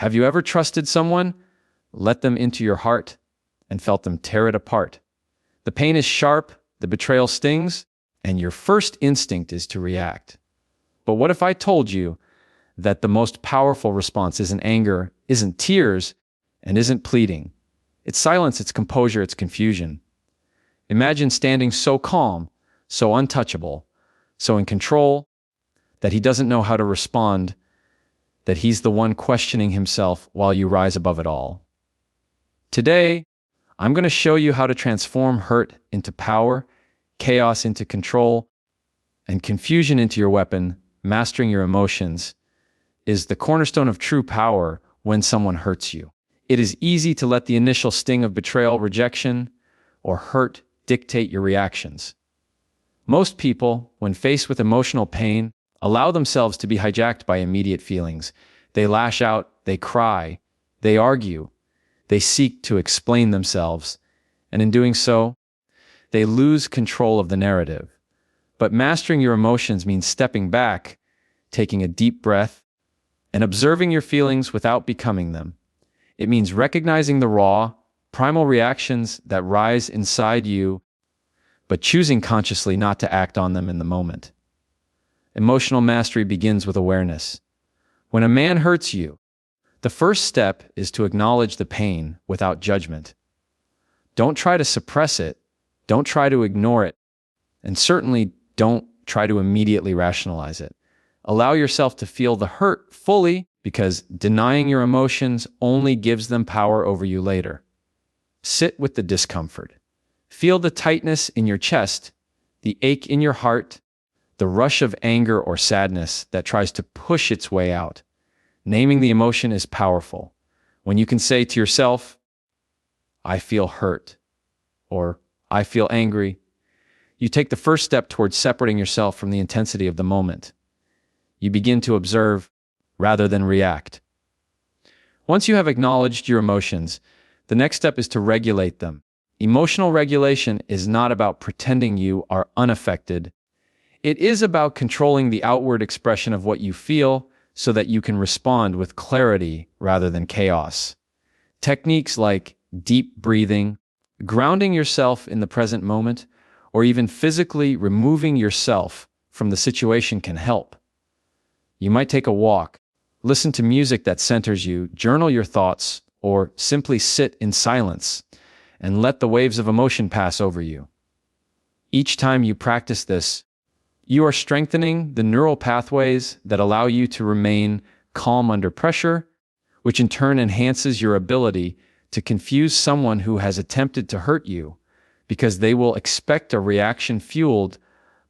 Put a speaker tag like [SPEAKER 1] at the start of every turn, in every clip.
[SPEAKER 1] Have you ever trusted someone, let them into your heart, and felt them tear it apart? The pain is sharp, the betrayal stings, and your first instinct is to react. But what if I told you that the most powerful response isn't anger, isn't tears, and isn't pleading? It's silence, it's composure, it's confusion. Imagine standing so calm, so untouchable, so in control, that he doesn't know how to respond, that he's the one questioning himself while you rise above it all. Today, I'm going to show you how to transform hurt into power, chaos into control, and confusion into your weapon. Mastering your emotions is the cornerstone of true power when someone hurts you. It is easy to let the initial sting of betrayal, rejection, or hurt dictate your reactions. Most people, when faced with emotional pain, allow themselves to be hijacked by immediate feelings. They lash out, they cry, they argue, they seek to explain themselves, and in doing so, they lose control of the narrative. But mastering your emotions means stepping back, taking a deep breath, and observing your feelings without becoming them. It means recognizing the raw, primal reactions that rise inside you, but choosing consciously not to act on them in the moment. Emotional mastery begins with awareness. When a man hurts you, the first step is to acknowledge the pain without judgment. Don't try to suppress it, don't try to ignore it, and certainly don't try to immediately rationalize it. Allow yourself to feel the hurt fully, because denying your emotions only gives them power over you later. Sit with the discomfort. Feel the tightness in your chest, the ache in your heart, the rush of anger or sadness that tries to push its way out. Naming the emotion is powerful. When you can say to yourself, I feel hurt, or I feel angry, you take the first step towards separating yourself from the intensity of the moment. You begin to observe rather than react. Once you have acknowledged your emotions, the next step is to regulate them. Emotional regulation is not about pretending you are unaffected. It is about controlling the outward expression of what you feel so that you can respond with clarity rather than chaos. Techniques like deep breathing, grounding yourself in the present moment, or even physically removing yourself from the situation can help. You might take a walk, listen to music that centers you, journal your thoughts, or simply sit in silence and let the waves of emotion pass over you. Each time you practice this, you are strengthening the neural pathways that allow you to remain calm under pressure, which in turn enhances your ability to confuse someone who has attempted to hurt you, because they will expect a reaction fueled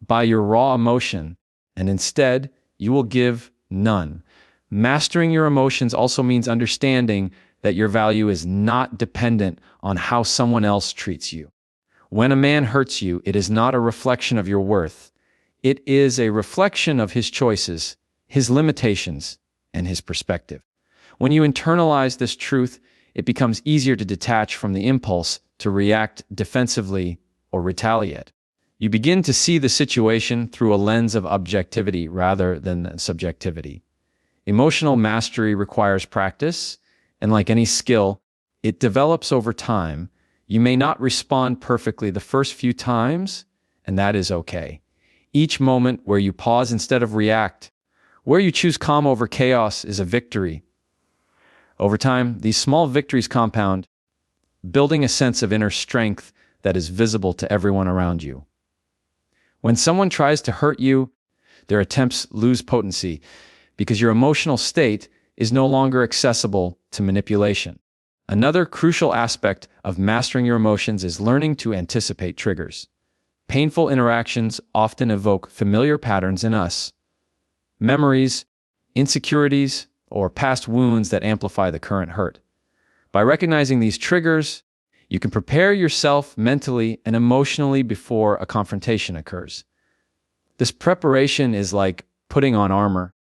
[SPEAKER 1] by your raw emotion, and instead, you will give none. Mastering your emotions also means understanding that your value is not dependent on how someone else treats you. When a man hurts you, it is not a reflection of your worth. It is a reflection of his choices, his limitations, and his perspective. When you internalize this truth, it becomes easier to detach from the impulse to react defensively or retaliate. You begin to see the situation through a lens of objectivity rather than subjectivity. Emotional mastery requires practice, and like any skill, it develops over time. You may not respond perfectly the first few times, and that is okay. Each moment where you pause instead of react, where you choose calm over chaos, is a victory. Over time, these small victories compound, building a sense of inner strength that is visible to everyone around you. When someone tries to hurt you, their attempts lose potency because your emotional state is no longer accessible to manipulation. Another crucial aspect of mastering your emotions is learning to anticipate triggers. Painful interactions often evoke familiar patterns in us, memories, insecurities, or past wounds that amplify the current hurt. By recognizing these triggers, you can prepare yourself mentally and emotionally before a confrontation occurs. This preparation is like putting on armor.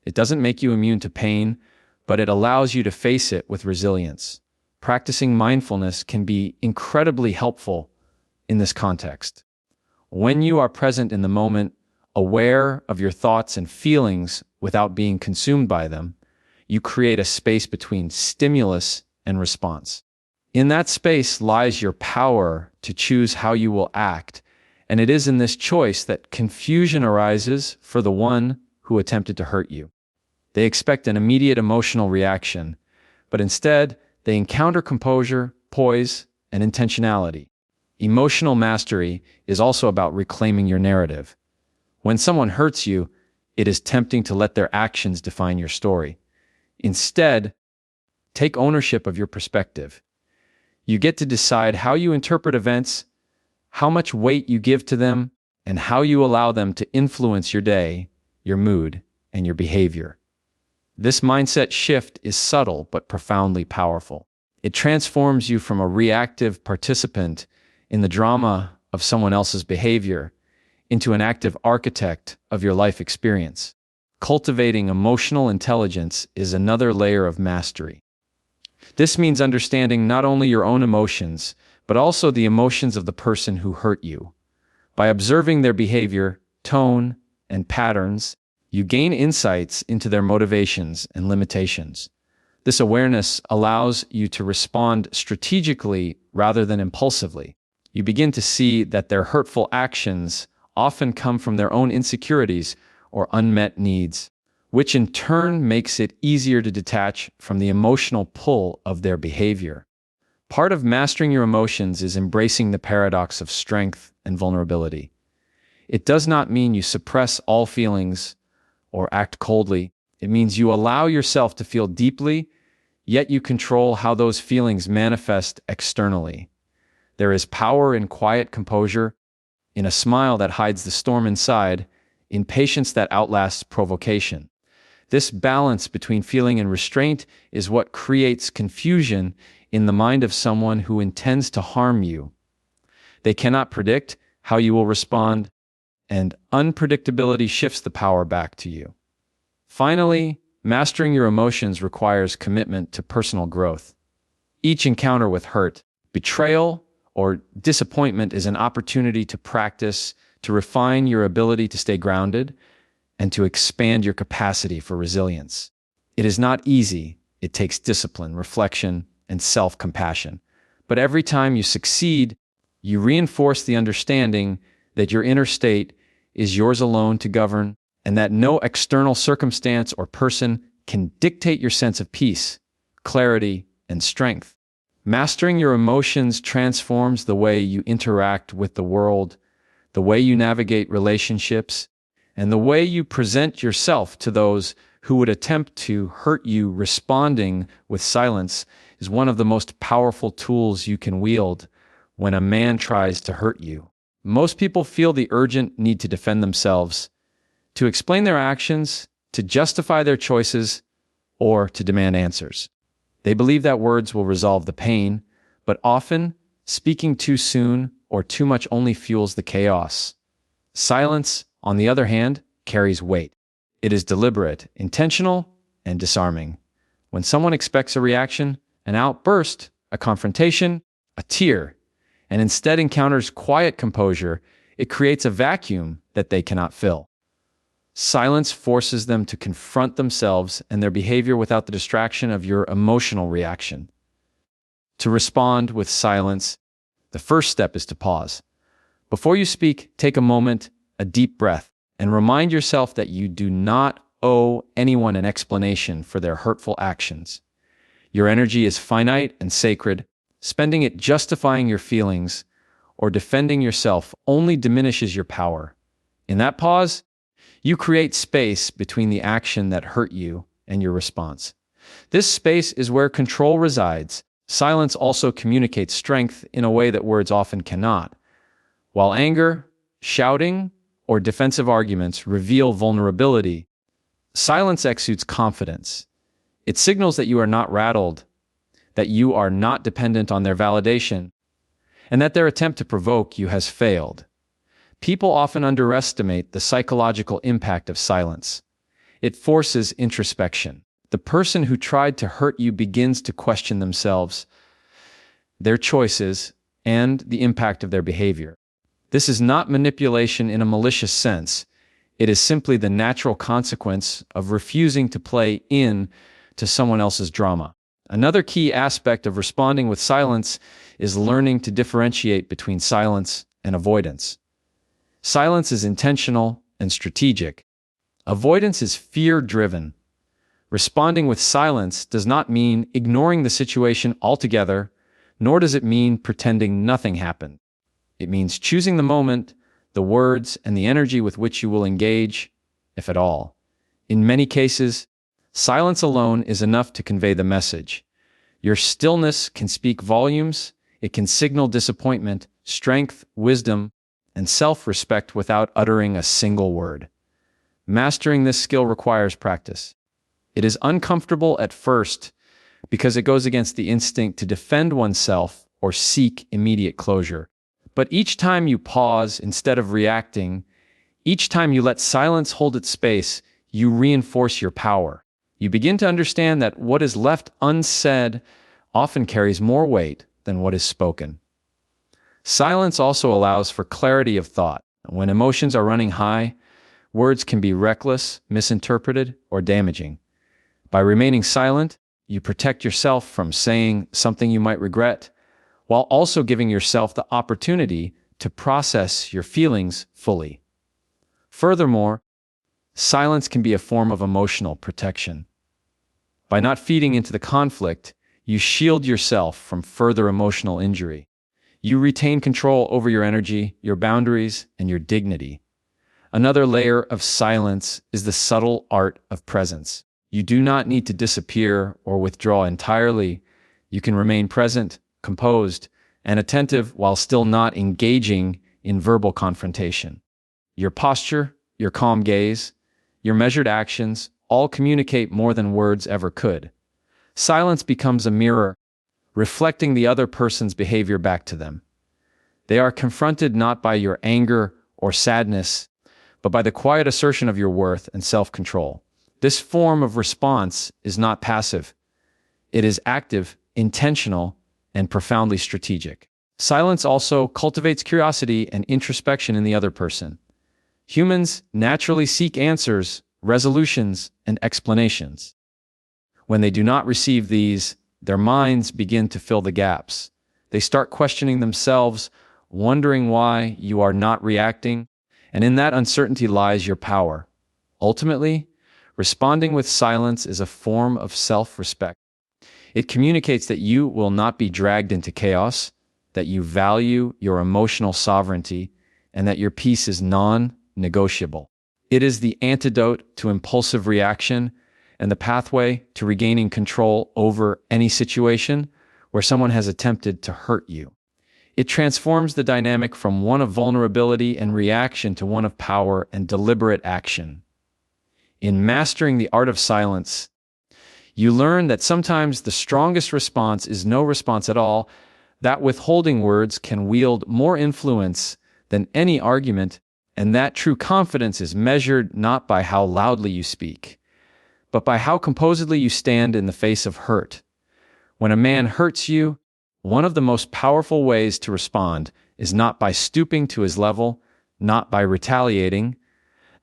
[SPEAKER 1] It doesn't make you immune to pain, but it allows you to face it with resilience. Practicing mindfulness can be incredibly helpful in this context. When you are present in the moment, aware of your thoughts and feelings without being consumed by them, You create a space between stimulus and response. In that space lies your power to choose how you will act, and it is in this choice that confusion arises for the one who attempted to hurt you. They expect an immediate emotional reaction, but instead, they encounter composure, poise, and intentionality. Emotional mastery is also about reclaiming your narrative. When someone hurts you, it is tempting to let their actions define your story. Instead, take ownership of your perspective. You get to decide how you interpret events, how much weight you give to them, and how you allow them to influence your day, your mood, and your behavior. This mindset shift is subtle but profoundly powerful. It transforms you from a reactive participant in the drama of someone else's behavior into an active architect of your life experience. Cultivating emotional intelligence is another layer of mastery. This means understanding not only your own emotions, but also the emotions of the person who hurt you. By observing their behavior, tone, and patterns, you gain insights into their motivations and limitations. This awareness allows you to respond strategically rather than impulsively. You begin to see that their hurtful actions often come from their own insecurities or unmet needs, which in turn makes it easier to detach from the emotional pull of their behavior. Part of mastering your emotions is embracing the paradox of strength and vulnerability. It does not mean you suppress all feelings or act coldly. It means you allow yourself to feel deeply, yet you control how those feelings manifest externally. There is power in quiet composure, in a smile that hides the storm inside, in patience that outlasts provocation. This balance between feeling and restraint is what creates confusion in the mind of someone who intends to harm you. They cannot predict how you will respond, and unpredictability shifts the power back to you. Finally, mastering your emotions requires commitment to personal growth. Each encounter with hurt, betrayal, or disappointment is an opportunity to practice, to refine your ability to stay grounded, and to expand your capacity for resilience. It is not easy. It takes discipline, reflection, and self-compassion. But every time you succeed, you reinforce the understanding that your inner state is yours alone to govern, and that no external circumstance or person can dictate your sense of peace, clarity, and strength. Mastering your emotions transforms the way you interact with the world, the way you navigate relationships, and the way you present yourself to those who would attempt to hurt you. Responding with silence is one of the most powerful tools you can wield when a man tries to hurt you. Most people feel the urgent need to defend themselves, to explain their actions, to justify their choices, or to demand answers. They believe that words will resolve the pain, but often, speaking too soon or too much only fuels the chaos. Silence, on the other hand, carries weight. It is deliberate, intentional, and disarming. When someone expects a reaction, an outburst, a confrontation, a tear, and instead encounters quiet composure, it creates a vacuum that they cannot fill. Silence forces them to confront themselves and their behavior without the distraction of your emotional reaction. To respond with silence, the first step is to pause. Before you speak, take a moment, a deep breath, and remind yourself that you do not owe anyone an explanation for their hurtful actions. Your energy is finite and sacred. Spending it justifying your feelings or defending yourself only diminishes your power. In that pause, you create space between the action that hurt you and your response. This space is where control resides. Silence also communicates strength in a way that words often cannot. While anger, shouting, or defensive arguments reveal vulnerability, silence exudes confidence. It signals that you are not rattled, that you are not dependent on their validation, and that their attempt to provoke you has failed. People often underestimate the psychological impact of silence. It forces introspection. The person who tried to hurt you begins to question themselves, their choices, and the impact of their behavior. This is not manipulation in a malicious sense. It is simply the natural consequence of refusing to play in to someone else's drama. Another key aspect of responding with silence is learning to differentiate between silence and avoidance. Silence is intentional and strategic. Avoidance is fear-driven. Responding with silence does not mean ignoring the situation altogether, nor does it mean pretending nothing happened. It means choosing the moment, the words, and the energy with which you will engage, if at all. In many cases, silence alone is enough to convey the message. Your stillness can speak volumes. It can signal disappointment, strength, wisdom, and self-respect without uttering a single word. Mastering this skill requires practice. It is uncomfortable at first because it goes against the instinct to defend oneself or seek immediate closure. But each time you pause instead of reacting, each time you let silence hold its space, you reinforce your power. You begin to understand that what is left unsaid often carries more weight than what is spoken. Silence also allows for clarity of thought. When emotions are running high, words can be reckless, misinterpreted, or damaging. By remaining silent, you protect yourself from saying something you might regret, while also giving yourself the opportunity to process your feelings fully. Furthermore, silence can be a form of emotional protection. By not feeding into the conflict, you shield yourself from further emotional injury. You retain control over your energy, your boundaries, and your dignity. Another layer of silence is the subtle art of presence. You do not need to disappear or withdraw entirely. You can remain present, composed, and attentive while still not engaging in verbal confrontation. Your posture, your calm gaze, your measured actions all communicate more than words ever could. Silence becomes a mirror, reflecting the other person's behavior back to them. They are confronted not by your anger or sadness, but by the quiet assertion of your worth and self-control. This form of response is not passive. It is active, intentional, and profoundly strategic. Silence also cultivates curiosity and introspection in the other person. Humans naturally seek answers, resolutions, and explanations. When they do not receive these, their minds begin to fill the gaps. They start questioning themselves, wondering why you are not reacting, and in that uncertainty lies your power. Ultimately, responding with silence is a form of self-respect. It communicates that you will not be dragged into chaos, that you value your emotional sovereignty, and that your peace is non-negotiable. It is the antidote to impulsive reaction and the pathway to regaining control over any situation where someone has attempted to hurt you. It transforms the dynamic from one of vulnerability and reaction to one of power and deliberate action. In mastering the art of silence, you learn that sometimes the strongest response is no response at all, that withholding words can wield more influence than any argument, and that true confidence is measured not by how loudly you speak, but by how composedly you stand in the face of hurt. When a man hurts you, one of the most powerful ways to respond is not by stooping to his level, not by retaliating,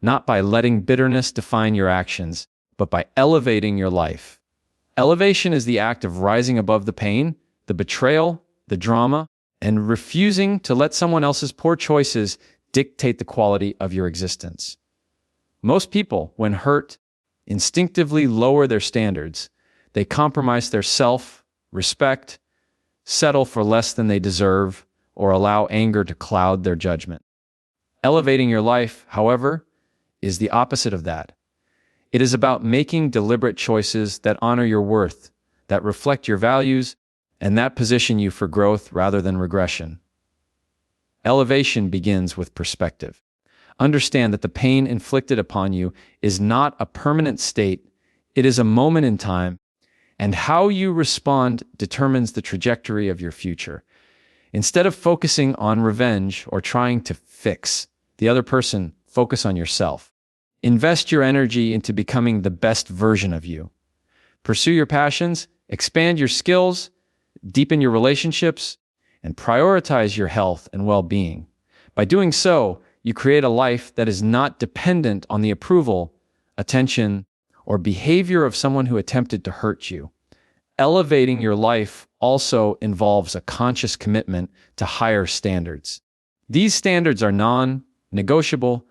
[SPEAKER 1] not by letting bitterness define your actions, but by elevating your life. Elevation is the act of rising above the pain, the betrayal, the drama, and refusing to let someone else's poor choices dictate the quality of your existence. Most people, when hurt, instinctively lower their standards. They compromise their self-respect, settle for less than they deserve, or allow anger to cloud their judgment. Elevating your life, however, is the opposite of that. It is about making deliberate choices that honor your worth, that reflect your values, and that position you for growth rather than regression. Elevation begins with perspective. Understand that the pain inflicted upon you is not a permanent state, it is a moment in time, and how you respond determines the trajectory of your future. Instead of focusing on revenge or trying to fix the other person, focus on yourself. Invest your energy into becoming the best version of you. Pursue your passions, expand your skills, deepen your relationships, and prioritize your health and well-being. By doing so, you create a life that is not dependent on the approval, attention, or behavior of someone who attempted to hurt you. Elevating your life also involves a conscious commitment to higher standards. These standards are non-negotiable.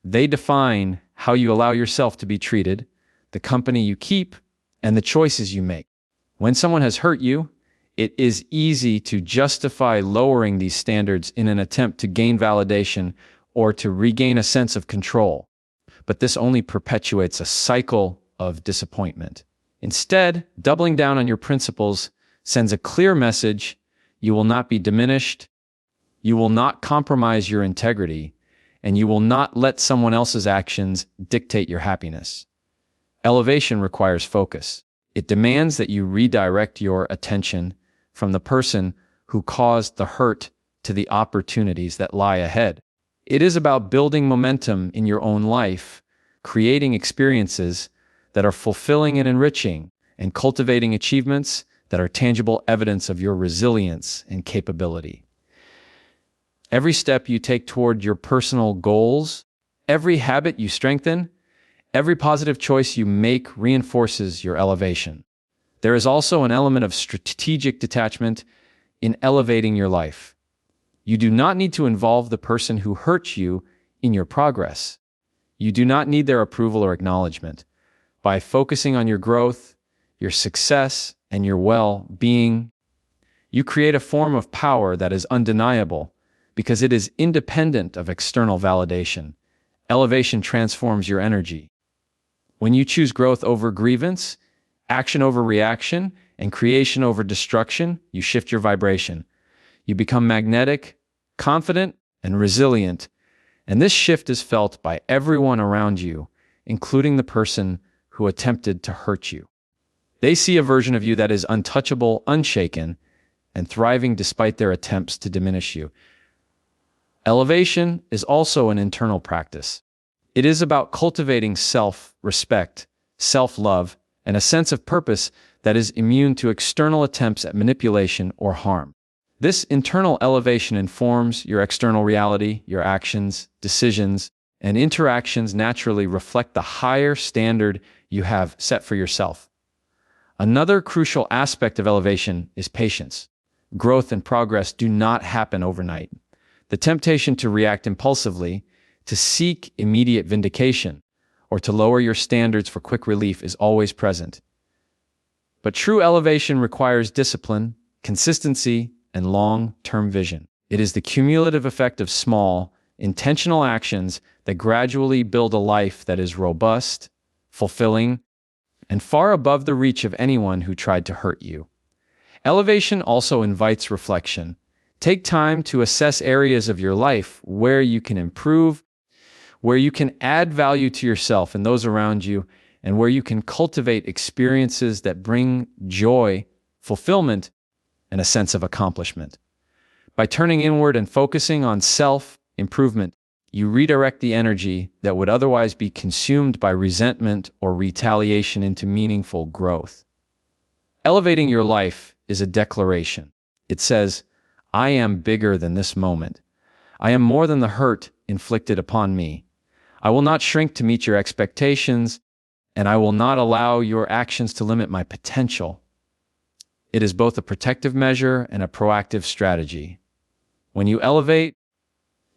[SPEAKER 1] They define how you allow yourself to be treated, the company you keep, and the choices you make. When someone has hurt you, it is easy to justify lowering these standards in an attempt to gain validation or to regain a sense of control. But this only perpetuates a cycle of disappointment. Instead, doubling down on your principles sends a clear message: you will not be diminished, you will not compromise your integrity, and you will not let someone else's actions dictate your happiness. Elevation requires focus. It demands that you redirect your attention from the person who caused the hurt to the opportunities that lie ahead. It is about building momentum in your own life, creating experiences that are fulfilling and enriching, and cultivating achievements that are tangible evidence of your resilience and capability. Every step you take toward your personal goals, every habit you strengthen, every positive choice you make reinforces your elevation. There is also an element of strategic detachment in elevating your life. You do not need to involve the person who hurt you in your progress. You do not need their approval or acknowledgement. By focusing on your growth, your success, and your well-being, you create a form of power that is undeniable because it is independent of external validation. Elevation transforms your energy. When you choose growth over grievance, action over reaction, and creation over destruction, you shift your vibration. You become magnetic, confident, and resilient. And this shift is felt by everyone around you, including the person who attempted to hurt you. They see a version of you that is untouchable, unshaken, and thriving despite their attempts to diminish you. Elevation is also an internal practice. It is about cultivating self-respect, self-love, and a sense of purpose that is immune to external attempts at manipulation or harm. This internal elevation informs your external reality. Your actions, decisions, and interactions naturally reflect the higher standard you have set for yourself. Another crucial aspect of elevation is patience. Growth and progress do not happen overnight. The temptation to react impulsively, to seek immediate vindication, or to lower your standards for quick relief is always present. But true elevation requires discipline, consistency, and long-term vision. It is the cumulative effect of small, intentional actions that gradually build a life that is robust, fulfilling, and far above the reach of anyone who tried to hurt you. Elevation also invites reflection. Take time to assess areas of your life where you can improve, where you can add value to yourself and those around you, and where you can cultivate experiences that bring joy, fulfillment, and a sense of accomplishment. By turning inward and focusing on self-improvement, you redirect the energy that would otherwise be consumed by resentment or retaliation into meaningful growth. Elevating your life is a declaration. It says, "I am bigger than this moment. I am more than the hurt inflicted upon me. I will not shrink to meet your expectations, and I will not allow your actions to limit my potential." It is both a protective measure and a proactive strategy. When you elevate,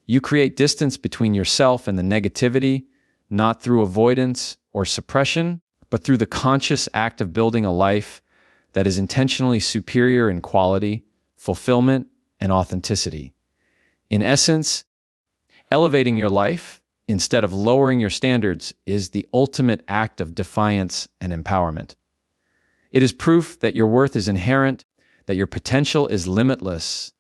[SPEAKER 1] you create distance between yourself and the negativity, not through avoidance or suppression, but through the conscious act of building a life that is intentionally superior in quality, fulfillment, and authenticity. In essence, elevating your life, instead of lowering your standards, is the ultimate act of defiance and empowerment. It is proof that your worth is inherent, that your potential is limitless,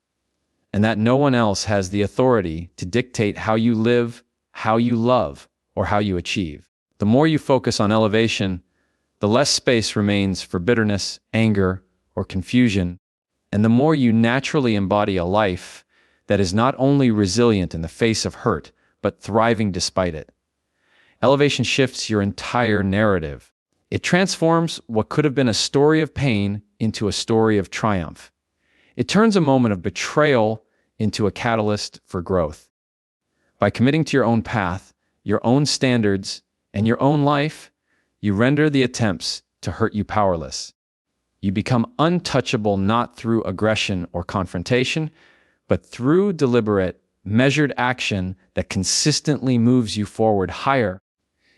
[SPEAKER 1] and that no one else has the authority to dictate how you live, how you love, or how you achieve. The more you focus on elevation, the less space remains for bitterness, anger, or confusion, and the more you naturally embody a life that is not only resilient in the face of hurt, but thriving despite it. Elevation shifts your entire narrative. It transforms what could have been a story of pain into a story of triumph. It turns a moment of betrayal into a catalyst for growth. By committing to your own path, your own standards, and your own life, You render the attempts to hurt you powerless. You become untouchable not through aggression or confrontation, but through deliberate, measured action that consistently moves you forward higher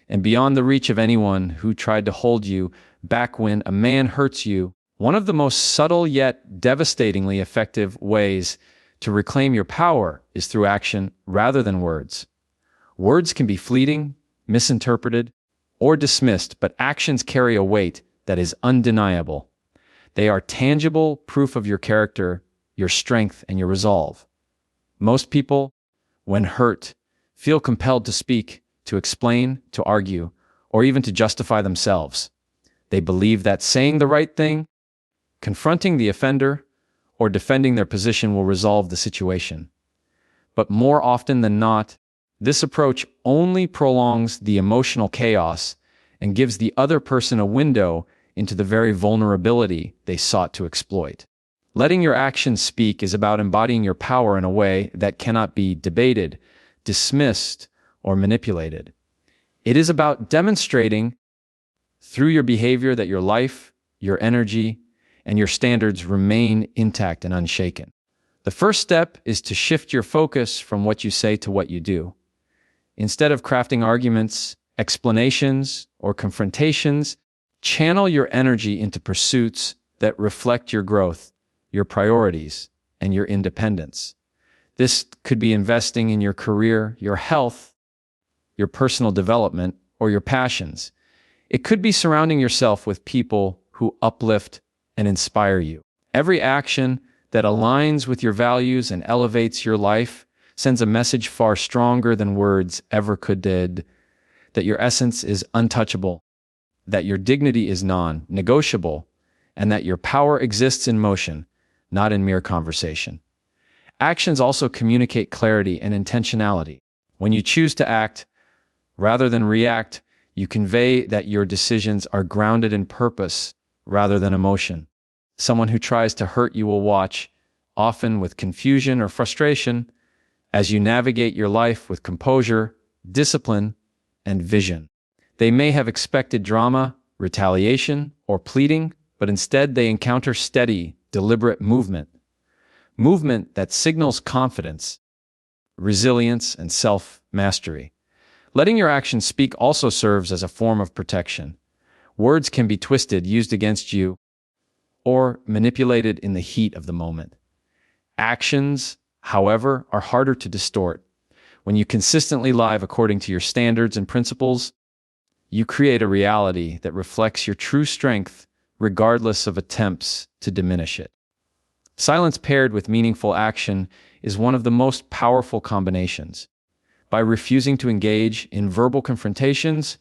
[SPEAKER 1] and beyond the reach of anyone who tried to hold you back when a man hurts you. One of the most subtle yet devastatingly effective ways to reclaim your power is through action rather than words. Words can be fleeting, misinterpreted, or dismissed, but actions carry a weight that is undeniable. They are tangible proof of your character, your strength, and your resolve. Most people, when hurt, feel compelled to speak, to explain, to argue, or even to justify themselves. They believe that saying the right thing, confronting the offender, or defending their position will resolve the situation. But more often than not, this approach only prolongs the emotional chaos and gives the other person a window into the very vulnerability they sought to exploit. Letting your actions speak is about embodying your power in a way that cannot be debated, dismissed, or manipulated. It is about demonstrating through your behavior that your life, your energy, and your standards remain intact and unshaken. The first step is to shift your focus from what you say to what you do. Instead of crafting arguments, explanations, or confrontations, channel your energy into pursuits that reflect your growth, your priorities, and your independence. This could be investing in your career, your health, your personal development, or your passions. It could be surrounding yourself with people who uplift and inspire you. Every action that aligns with your values and elevates your life sends a message far stronger than words ever could did, that your essence is untouchable, that your dignity is non-negotiable, and that your power exists in motion, not in mere conversation. Actions also communicate clarity and intentionality. When you choose to act rather than react, you convey that your decisions are grounded in purpose rather than emotion. Someone who tries to hurt you will watch, often with confusion or frustration, as you navigate your life with composure, discipline, and vision. They may have expected drama, retaliation, or pleading, but instead they encounter steady, deliberate movement. Movement that signals confidence, resilience, and self-mastery. Letting your actions speak also serves as a form of protection. Words can be twisted, used against you, or manipulated in the heat of the moment. Actions, however, are harder to distort. When you consistently live according to your standards and principles, you create a reality that reflects your true strength, regardless of attempts to diminish it. Silence paired with meaningful action is one of the most powerful combinations. By refusing to engage in verbal confrontations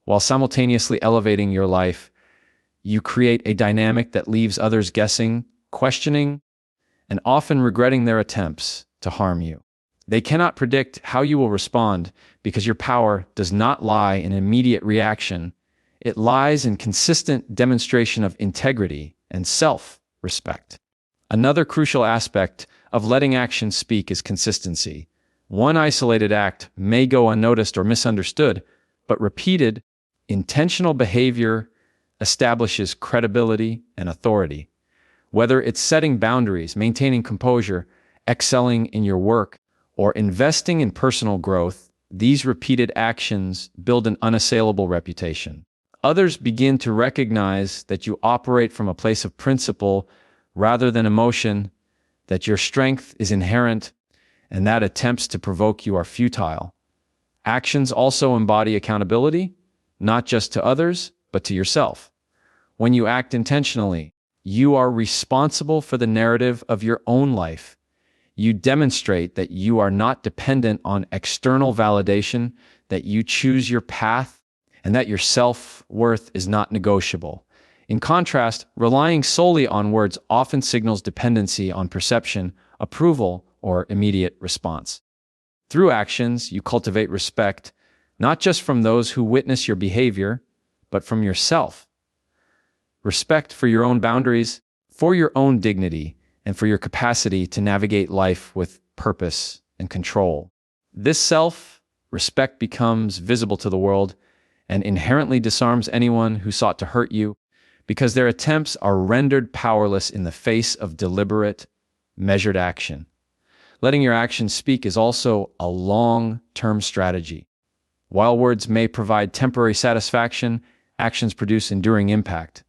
[SPEAKER 1] while simultaneously elevating your life, you create a dynamic that leaves others guessing, questioning, and often regretting their attempts to harm you. They cannot predict how you will respond because your power does not lie in immediate reaction. It lies in consistent demonstration of integrity and self-respect. Another crucial aspect of letting action speak is consistency. One isolated act may go unnoticed or misunderstood, but repeated, intentional behavior establishes credibility and authority. Whether it's setting boundaries, maintaining composure, excelling in your work, or investing in personal growth, these repeated actions build an unassailable reputation. Others begin to recognize that you operate from a place of principle rather than emotion, that your strength is inherent, and that attempts to provoke you are futile. Actions also embody accountability, not just to others, but to yourself. When you act intentionally, you are responsible for the narrative of your own life. You demonstrate that you are not dependent on external validation, that you choose your path, and that your self-worth is not negotiable. In contrast, relying solely on words often signals dependency on perception, approval, or immediate response. Through actions, you cultivate respect, not just from those who witness your behavior, but from yourself. Respect for your own boundaries, for your own dignity, and for your capacity to navigate life with purpose and control. This self-respect becomes visible to the world, and inherently disarms anyone who sought to hurt you, because their attempts are rendered powerless in the face of deliberate, measured action. Letting your actions speak is also a long-term strategy. While words may provide temporary satisfaction, actions produce enduring impact.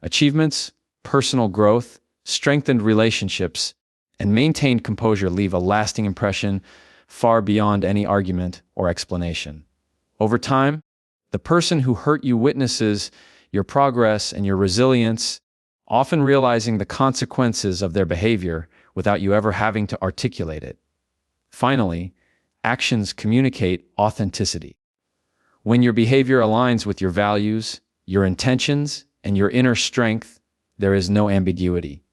[SPEAKER 1] Achievements, personal growth, strengthened relationships, and maintained composure leave a lasting impression far beyond any argument or explanation. Over time, the person who hurt you witnesses your progress and your resilience, often realizing the consequences of their behavior without you ever having to articulate it. Finally, actions communicate authenticity. When your behavior aligns with your values, your intentions, and your inner strength, there is no ambiguity.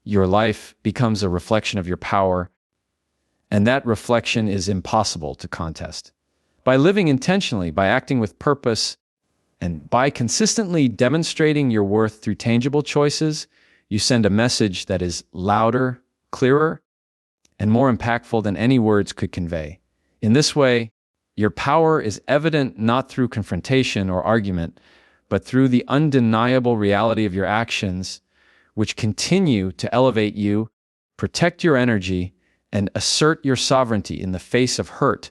[SPEAKER 1] Your life becomes a reflection of your power, and that reflection is impossible to contest. By living intentionally, by acting with purpose, and by consistently demonstrating your worth through tangible choices, you send a message that is louder, clearer, and more impactful than any words could convey. In this way, your power is evident not through confrontation or argument, but through the undeniable reality of your actions, which continue to elevate you, protect your energy, and assert your sovereignty in the face of hurt